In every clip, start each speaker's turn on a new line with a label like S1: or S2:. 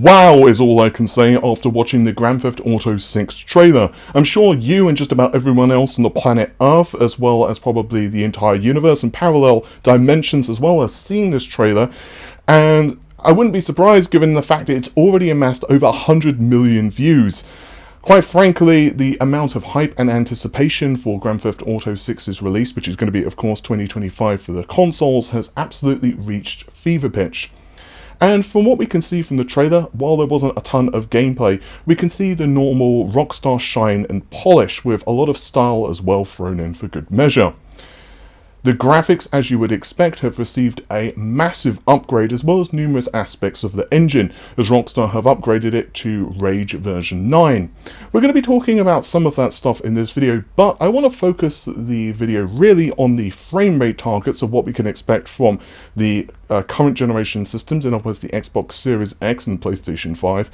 S1: Wow is all I can say after watching the Grand Theft Auto 6 trailer. I'm sure you and just about everyone else on the planet Earth, as well as probably the entire universe and parallel dimensions as well, as seen this trailer, and I wouldn't be surprised given the fact that it's already amassed over 100 million views. Quite frankly, the amount of hype and anticipation for Grand Theft Auto 6's release, which is going to be of course 2025 for the consoles, has absolutely reached fever pitch. And from what we can see from the trailer, while there wasn't a ton of gameplay, we can see the normal Rockstar shine and polish with a lot of style as well thrown in for good measure. The graphics, as you would expect, have received a massive upgrade as well as numerous aspects of the engine, as Rockstar have upgraded it to Rage version 9. We're going to be talking about some of that stuff in this video, but I want to focus the video really on the frame rate targets of what we can expect from the current generation systems, in other words the Xbox Series X and PlayStation 5.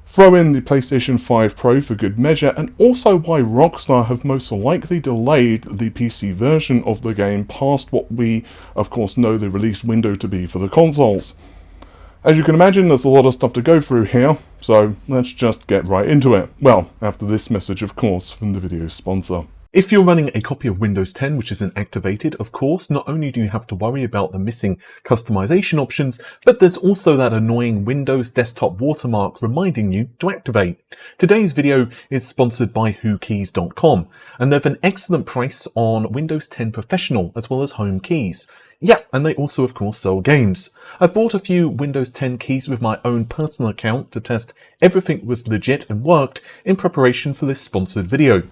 S1: Throw in the PlayStation 5 Pro for good measure, and also why Rockstar have most likely delayed the PC version of the game past what we, of course, know the release window to be for the consoles. As you can imagine, there's a lot of stuff to go through here, so let's just get right into it. Well, after this message, of course, from the video sponsor.
S2: If you're running a copy of Windows 10 which isn't activated, of course, not only do you have to worry about the missing customization options, but there's also that annoying Windows desktop watermark reminding you to activate. Today's video is sponsored by WhoKeys.com, and they have an excellent price on Windows 10 Professional as well as Home keys. Yeah, and they also of course sell games. I've bought a few Windows 10 keys with my own personal account to test everything was legit and worked in preparation for this sponsored video.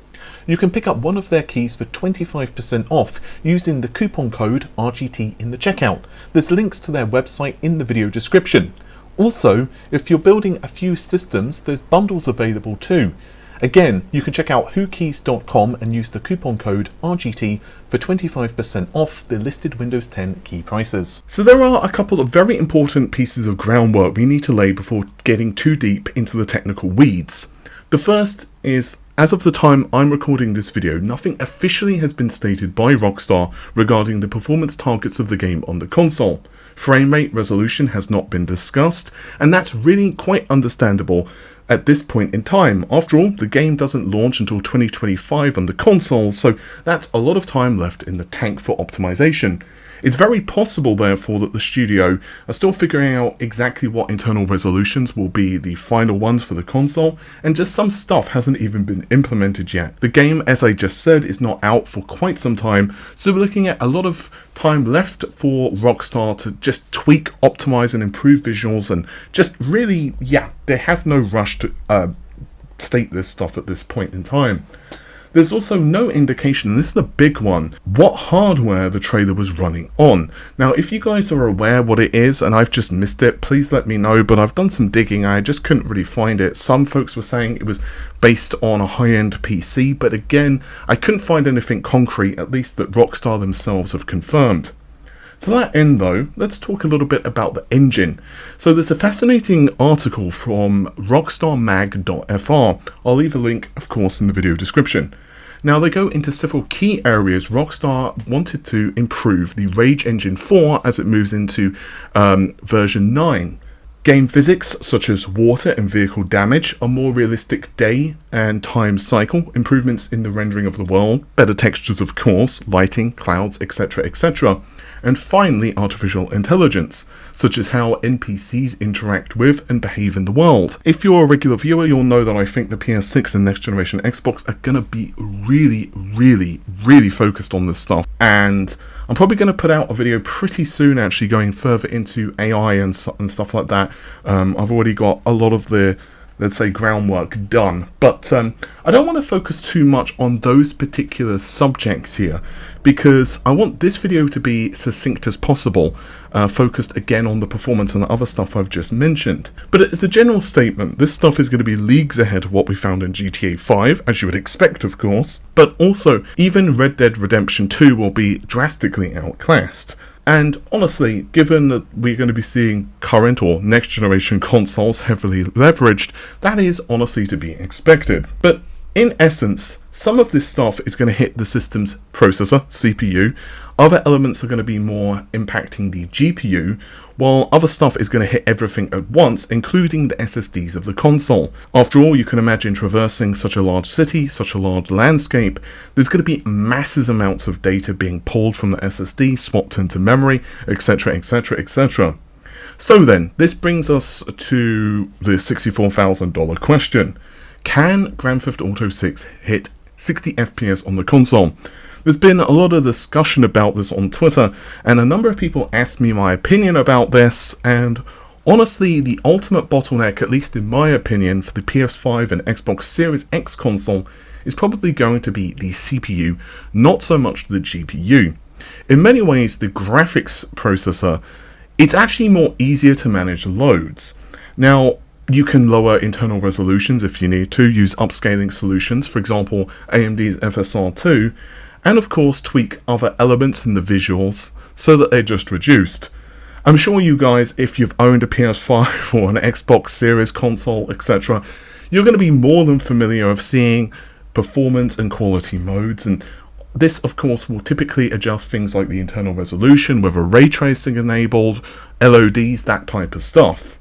S2: You can pick up one of their keys for 25% off using the coupon code RGT in the checkout. There's links to their website in the video description. Also, if you're building a few systems, there's bundles available too. Again, you can check out WhoKeys.com and use the coupon code RGT for 25% off the listed Windows 10 key prices.
S1: So there are a couple of very important pieces of groundwork we need to lay before getting too deep into the technical weeds. The first is, as of the time I'm recording this video, nothing officially has been stated by Rockstar regarding the performance targets of the game on the console. Frame rate resolution has not been discussed, and that's really quite understandable at this point in time. After all, the game doesn't launch until 2025 on the console, so that's a lot of time left in the tank for optimization. It's very possible, therefore, that the studio are still figuring out exactly what internal resolutions will be the final ones for the console, and just some stuff hasn't even been implemented yet. The game, as I just said, is not out for quite some time, so we're looking at a lot of time left for Rockstar to just tweak, optimize, and improve visuals, and just really, yeah, they have no rush to state this stuff at this point in time. There's also no indication, and this is the big one, what hardware the trailer was running on. Now, if you guys are aware what it is, and I've just missed it, please let me know, but I've done some digging, I just couldn't really find it. Some folks were saying it was based on a high-end PC, but again, I couldn't find anything concrete, at least that Rockstar themselves have confirmed. To that end though, let's talk a little bit about the engine. So there's a fascinating article from rockstarmag.fr. I'll leave a link, of course, in the video description. Now they go into several key areas Rockstar wanted to improve the Rage Engine 4 as it moves into version 9. Game physics such as water and vehicle damage, a more realistic day and time cycle, improvements in the rendering of the world, better textures of course, lighting, clouds, etc, etc. And finally, artificial intelligence, such as how NPCs interact with and behave in the world. If you're a regular viewer, you'll know that I think the PS6 and next generation Xbox are going to be really focused on this stuff. And I'm probably going to put out a video pretty soon actually going further into AI and stuff like that. I've already got a lot of the, let's say, groundwork done, but I don't want to focus too much on those particular subjects here because I want this video to be succinct as possible, focused again on the performance and the other stuff I've just mentioned. But as a general statement, this stuff is going to be leagues ahead of what we found in GTA 5, as you would expect of course, but also even Red Dead Redemption 2 will be drastically outclassed. And honestly, given that we're going to be seeing current or next generation consoles heavily leveraged, that is honestly to be expected. But in essence, some of this stuff is going to hit the system's processor, CPU, Other elements are going to be more impacting the GPU, while other stuff is going to hit everything at once, including the SSDs of the console. After all, you can imagine traversing such a large city, such a large landscape. There's going to be massive amounts of data being pulled from the SSD, swapped into memory, etc, etc, etc. So then, this brings us to the $64,000 question. Can Grand Theft Auto 6 hit 60 FPS on the console? There's been a lot of discussion about this on Twitter, and a number of people asked me my opinion about this, and honestly, the ultimate bottleneck, at least in my opinion, for the PS5 and Xbox Series X console is probably going to be the CPU, not so much the GPU. In many ways, the graphics processor, it's actually more easier to manage loads. Now, you can lower internal resolutions if you need to, use upscaling solutions, for example, AMD's FSR2, and of course tweak other elements in the visuals so that they're just reduced. I'm sure you guys, if you've owned a PS5 or an Xbox Series console, etc., you're going to be more than familiar of seeing performance and quality modes, and this of course will typically adjust things like the internal resolution, whether ray tracing enabled, LODs, that type of stuff.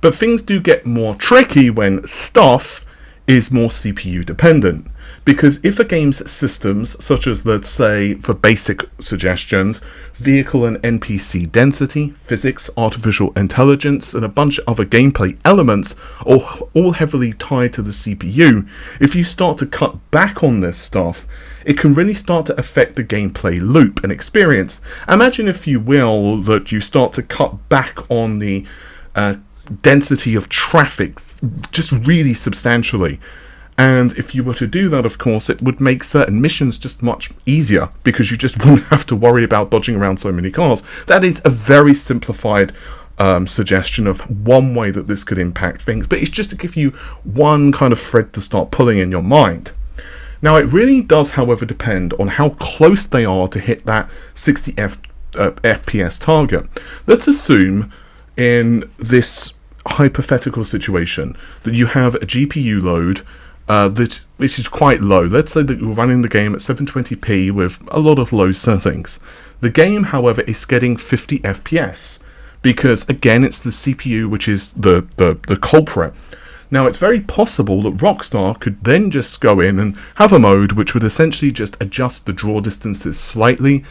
S1: But things do get more tricky when stuff is more CPU dependent. Because if a game's systems, such as, let's say, for basic suggestions, vehicle and NPC density, physics, artificial intelligence, and a bunch of other gameplay elements are all heavily tied to the CPU, if you start to cut back on this stuff, it can really start to affect the gameplay loop and experience. Imagine, if you will, that you start to cut back on the density of traffic just really substantially. And if you were to do that, of course, it would make certain missions just much easier because you just wouldn't have to worry about dodging around so many cars. That is a very simplified suggestion of one way that this could impact things, but it's just to give you one kind of thread to start pulling in your mind. Now, it really does, however, depend on how close they are to hit that 60 FPS target. Let's assume in this hypothetical situation that you have a GPU load which is quite low. Let's say that you're running the game at 720p with a lot of low settings. The game, however, is getting 50 FPS because, again, it's the CPU which is the culprit. Now, it's very possible that Rockstar could then just go in and have a mode which would essentially just adjust the draw distances slightly,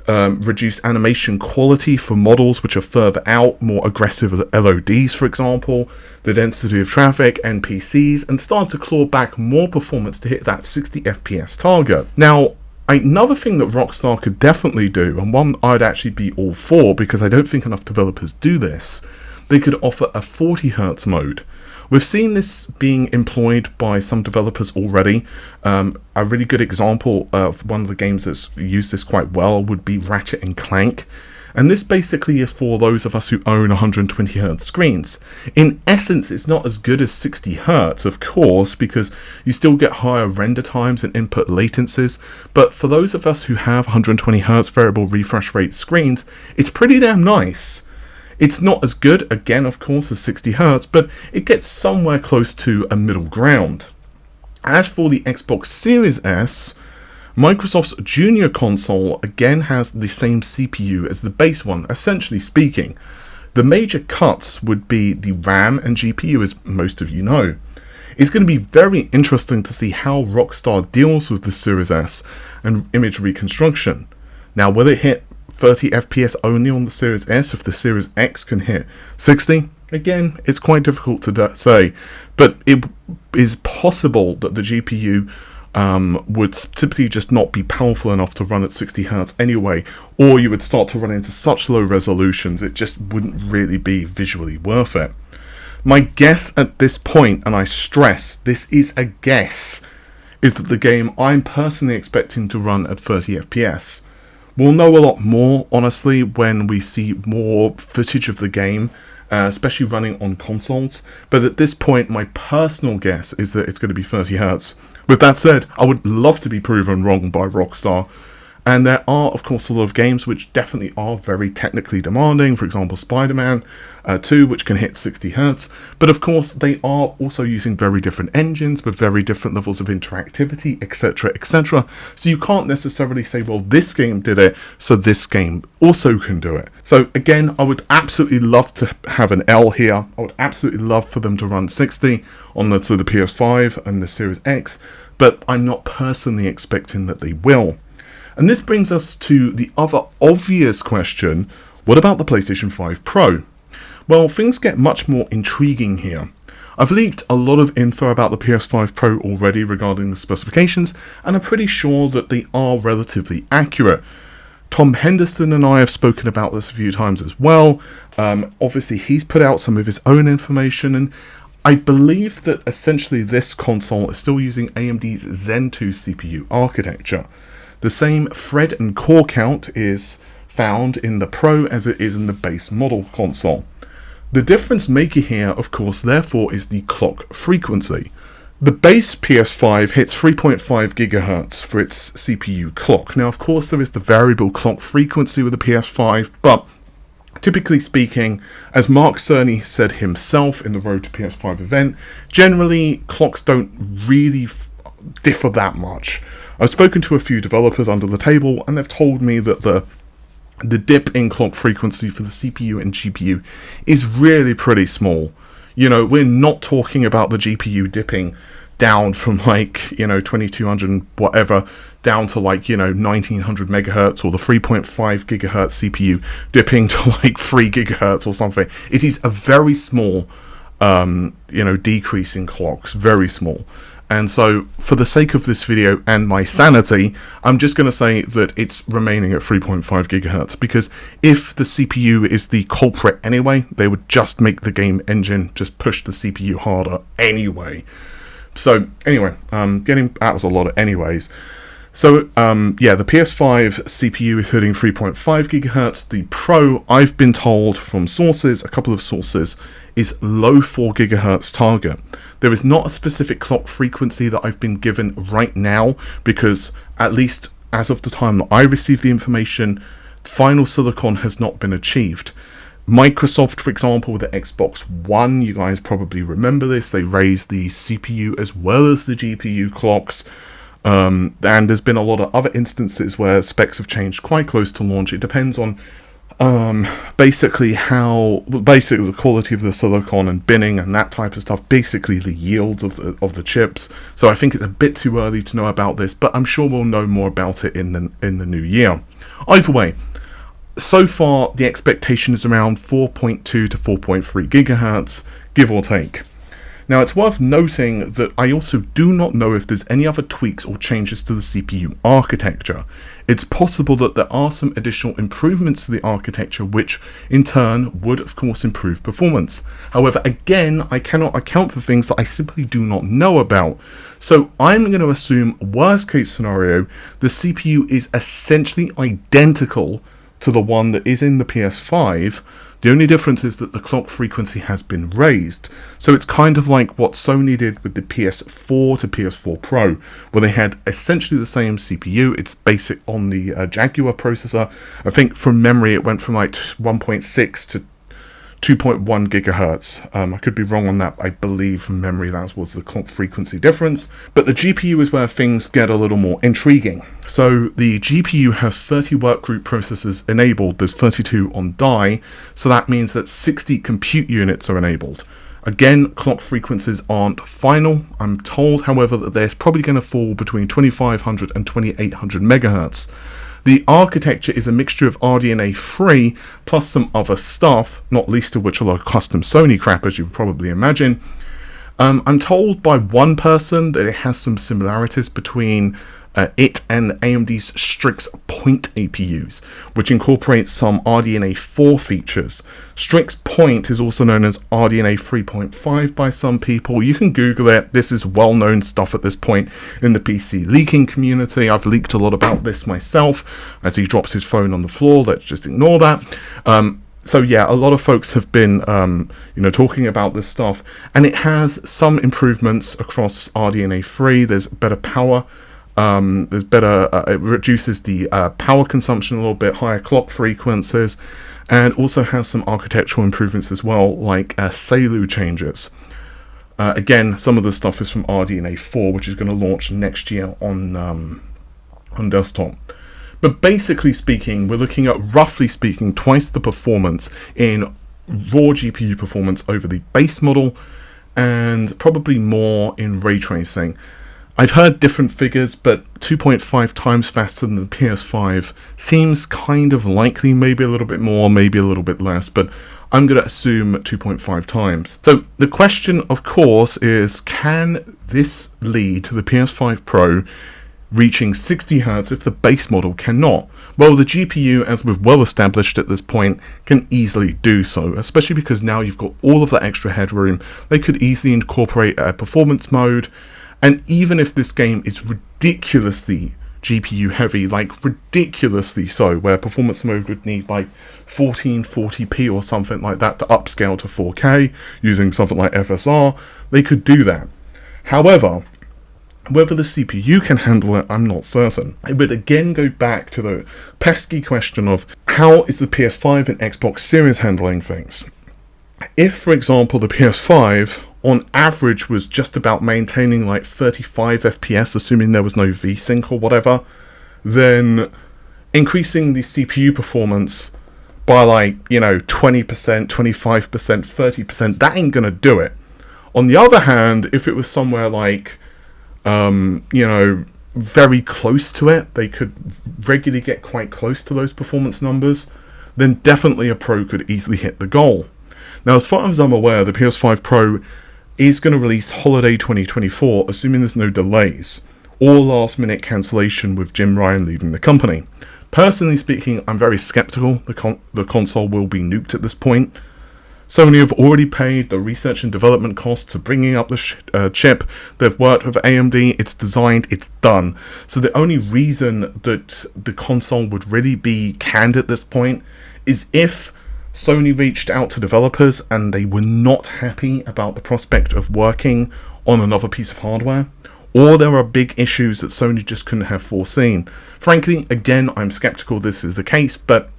S1: reduce animation quality for models which are further out, more aggressive LODs, for example, the density of traffic, NPCs, and start to claw back more performance to hit that 60 FPS target. Now, another thing that Rockstar could definitely do, and one I'd actually be all for because I don't think enough developers do this, they could offer a 40 Hz mode. We've seen this being employed by some developers already. A really good example of one of the games that's used this quite well would be Ratchet and Clank. And this basically is for those of us who own 120 Hz screens. In essence, it's not as good as 60 Hz, of course, because you still get higher render times and input latencies. But for those of us who have 120 Hz variable refresh rate screens, it's pretty damn nice. It's not as good, again, of course, as 60 Hz, but it gets somewhere close to a middle ground. As for the Xbox Series S, Microsoft's Junior console again has the same CPU as the base one, essentially speaking. The major cuts would be the RAM and GPU, as most of you know. It's going to be very interesting to see how Rockstar deals with the Series S and image reconstruction. Now, will it hit 30 FPS only on the Series S if the Series X can hit 60? Again, it's quite difficult to say, but it is possible that the GPU would simply just not be powerful enough to run at 60 Hz anyway, or you would start to run into such low resolutions it just wouldn't really be visually worth it. My guess at this point, and I stress this is a guess, is that the game I'm personally expecting to run at 30 FPS. We'll know a lot more, honestly, when we see more footage of the game, especially running on consoles. But at this point, my personal guess is that it's going to be 30 Hz. With that said, I would love to be proven wrong by Rockstar. And there are, of course, a lot of games which definitely are very technically demanding. For example, Spider-Man 2, which can hit 60 Hz. But of course, they are also using very different engines with very different levels of interactivity, etc., etc. So you can't necessarily say, well, this game did it, so this game also can do it. So again, I would absolutely love to have an L here. I would absolutely love for them to run 60 on the PS5 and the Series X, but I'm not personally expecting that they will. And this brings us to the other obvious question: what about the PlayStation 5 Pro? Well, things get much more intriguing here. I've leaked a lot of info about the PS5 Pro already regarding the specifications, and I'm pretty sure that they are relatively accurate. Tom Henderson and I have spoken about this a few times as well. Obviously, he's put out some of his own information, and I believe that essentially this console is still using AMD's Zen 2 CPU architecture. The same thread and core count is found in the Pro as it is in the base model console. The difference maker here, of course, therefore, is the clock frequency. The base PS5 hits 3.5 GHz for its CPU clock. Now, of course, there is the variable clock frequency with the PS5, but typically speaking, as Mark Cerny said himself in the Road to PS5 event, generally clocks don't really differ that much. I've spoken to a few developers under the table, and they've told me that the dip in clock frequency for the CPU and GPU is really pretty small. You know, we're not talking about the GPU dipping down from 2200 and whatever down to 1900 megahertz, or the 3.5 gigahertz CPU dipping to 3 gigahertz or something. It is a very small decrease in clocks, very small. And so, for the sake of this video and my sanity, I'm just going to say that it's remaining at 3.5 gigahertz, because if the CPU is the culprit anyway, they would just make the game engine just push the CPU harder anyway. So, anyway, that was a lot of anyways. So, the PS5 CPU is hitting 3.5 gigahertz. The Pro, I've been told from a couple of sources, is low 4 gigahertz target. There is not a specific clock frequency that I've been given right now, because at least as of the time that I received the information, final silicon has not been achieved. Microsoft, for example, with the Xbox One, you guys probably remember this, they raised the CPU as well as the GPU clocks. And there's been a lot of other instances where specs have changed quite close to launch. It depends on basically the quality of the silicon and binning and that type of stuff, basically the yield of the chips. So I think it's a bit too early to know about this, but I'm sure we'll know more about it in the new year. Either way, so far the expectation is around 4.2 to 4.3 gigahertz, give or take. Now, it's worth noting that I also do not know if there's any other tweaks or changes to the CPU architecture. It's possible that there are some additional improvements to the architecture, which in turn would of course improve performance. However, again, I cannot account for things that I simply do not know about. So I'm going to assume, worst case scenario, the CPU is essentially identical to the one that is in the PS5. The only difference is that the clock frequency has been raised. So it's kind of like what Sony did with the PS4 to PS4 Pro, where they had essentially the same CPU. It's basic on the Jaguar processor. I think from memory it went from 1.6 to 2.1 gigahertz. I could be wrong on that. I believe from memory that was the clock frequency difference. But the GPU is where things get a little more intriguing. So the GPU has 30 workgroup processors enabled. There's 32 on die. So that means that 60 compute units are enabled. Again, clock frequencies aren't final. I'm told, however, that they're probably going to fall between 2500 and 2800 megahertz. The architecture is a mixture of RDNA 3 plus some other stuff, not least of which a lot of custom Sony crap, as you would probably imagine. I'm told by one person that it has some similarities between it and AMD's Strix Point APUs, which incorporates some RDNA 4 features. Strix Point is also known as RDNA 3.5 by some people. You can Google it. This is well-known stuff at this point in the PC leaking community. I've leaked a lot about this myself. As he drops his phone on the floor, let's just ignore that. So yeah, a lot of folks have been, talking about this stuff, and it has some improvements across RDNA 3. There's better power There's better, it reduces the power consumption a little bit, higher clock frequencies, and also has some architectural improvements as well, like SALU changes. Again, some of the stuff is from RDNA 4, which is going to launch next year on desktop. But basically speaking, we're looking at, roughly speaking, twice the performance in raw GPU performance over the base model, and probably more in ray tracing. I've heard different figures, but 2.5 times faster than the PS5 seems kind of likely, maybe a little bit more, maybe a little bit less, but I'm going to assume 2.5 times. So the question, of course, is can this lead to the PS5 Pro reaching 60 Hz if the base model cannot? Well, the GPU, as we've well established at this point, can easily do so, especially because now you've got all of that extra headroom. They could easily incorporate a performance mode. And even if this game is ridiculously GPU heavy, like ridiculously so, where performance mode would need like 1440p or something like that to upscale to 4K using something like FSR, they could do that. However, whether the CPU can handle it, I'm not certain. It would again go back to the pesky question of how is the PS5 and Xbox Series handling things? If, for example, the PS5 on average was just about maintaining like 35 FPS, assuming there was no VSync or whatever, then increasing the CPU performance by like, 20%, 25%, 30%, that ain't gonna do it. On the other hand, if it was somewhere like, very close to it, they could regularly get quite close to those performance numbers, then definitely a Pro could easily hit the goal. Now, as far as I'm aware, the PS5 Pro is going to release holiday 2024, assuming there's no delays or last minute cancellation with Jim Ryan leaving the company. Personally speaking, I'm very skeptical the console will be nuked at this point. Sony have already paid the research and development costs to bringing up the chip. They've worked with AMD, it's designed, it's done. So the only reason that the console would really be canned at this point is if Sony reached out to developers and they were not happy about the prospect of working on another piece of hardware, or there are big issues that Sony just couldn't have foreseen. Frankly, again, I'm skeptical this is the case, but,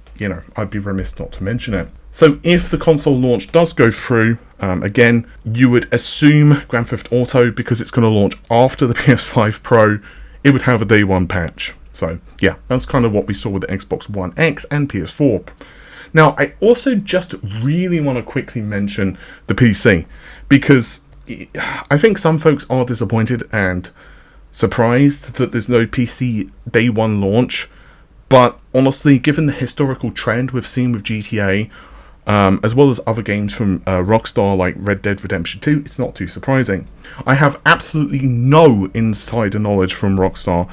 S1: I'd be remiss not to mention it. So if the console launch does go through, again, you would assume Grand Theft Auto, because it's going to launch after the PS5 Pro, it would have a day one patch. So yeah, that's kind of what we saw with the Xbox One X and PS4. Now, I also just really want to quickly mention the PC, because I think some folks are disappointed and surprised that there's no PC day one launch, but honestly, given the historical trend we've seen with GTA, as well as other games from Rockstar like Red Dead Redemption 2, it's not too surprising. I have absolutely no insider knowledge from Rockstar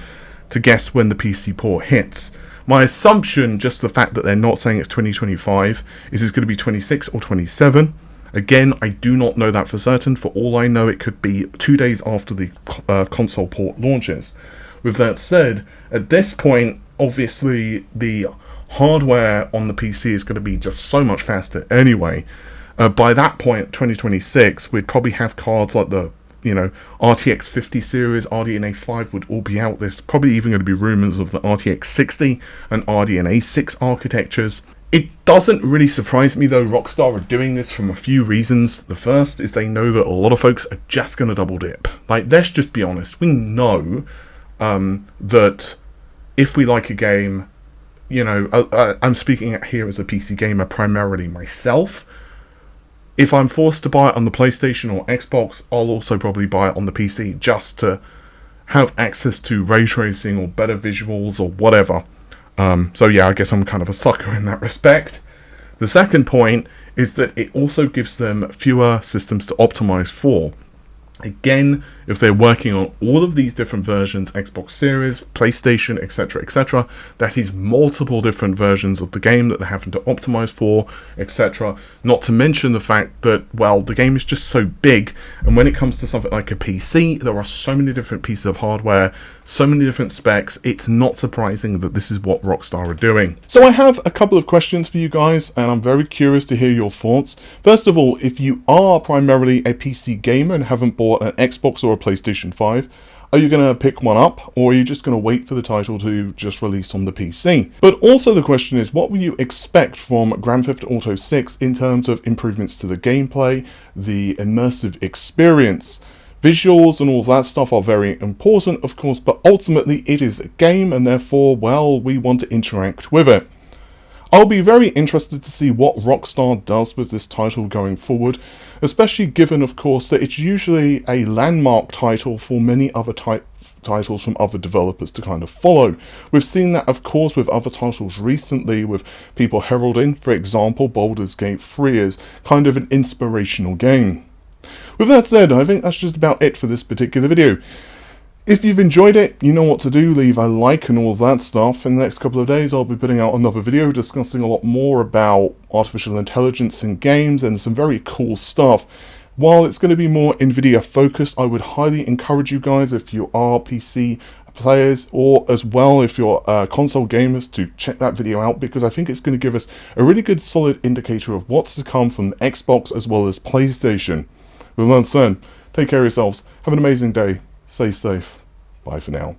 S1: to guess when the PC port hits. My assumption, just the fact that they're not saying it's 2025, is it's going to be 26 or 27. Again, I do not know that for certain. For all I know, it could be 2 days after the console port launches. With that said, at this point, obviously, the hardware on the PC is going to be just so much faster anyway. By that point, 2026, we'd probably have cards like the RTX 50 series, RDNA 5 would all be out. There's probably even going to be rumors of the RTX 60 and RDNA 6 architectures. It doesn't really surprise me though. Rockstar are doing this from a few reasons. The first is they know that a lot of folks are just going to double dip. Like, let's just be honest. We know that if we like a game, I'm speaking here as a PC gamer primarily myself. If I'm forced to buy it on the PlayStation or Xbox, I'll also probably buy it on the PC just to have access to ray tracing or better visuals or whatever. So yeah, I guess I'm kind of a sucker in that respect. The second point is that it also gives them fewer systems to optimize for. Again, if they're working on all of these different versions, Xbox Series, PlayStation, etc., that is multiple different versions of the game that they're having to optimize for, etc. Not to mention the fact that, well, the game is just so big, and when it comes to something like a PC, there are so many different pieces of hardware, so many different specs, it's not surprising that this is what Rockstar are doing. So I have a couple of questions for you guys, and I'm very curious to hear your thoughts. First of all, if you are primarily a PC gamer and haven't bought an Xbox or a PlayStation 5, Are you going to pick one up, or are you just going to wait for the title to just release on the PC? But also the question is, what will you expect from Grand Theft Auto 6 in terms of improvements to the gameplay, the immersive experience? Visuals and all that stuff are very important, of course, but ultimately it is a game, and therefore, well, we want to interact with it. I'll be very interested to see what Rockstar does with this title going forward, especially given, of course, that it's usually a landmark title for many other titles from other developers to kind of follow. We've seen that, of course, with other titles recently, with people heralding, for example, Baldur's Gate 3 as kind of an inspirational game. With that said, I think that's just about it for this particular video. If you've enjoyed it, you know what to do, leave a like and all that stuff. In the next couple of days I'll be putting out another video discussing a lot more about artificial intelligence in games and some very cool stuff. While it's going to be more Nvidia focused, I would highly encourage you guys, if you are PC players, or as well if you're console gamers, to check that video out, because I think it's going to give us a really good solid indicator of what's to come from Xbox as well as PlayStation. With that said, take care of yourselves, have an amazing day, stay safe, bye for now.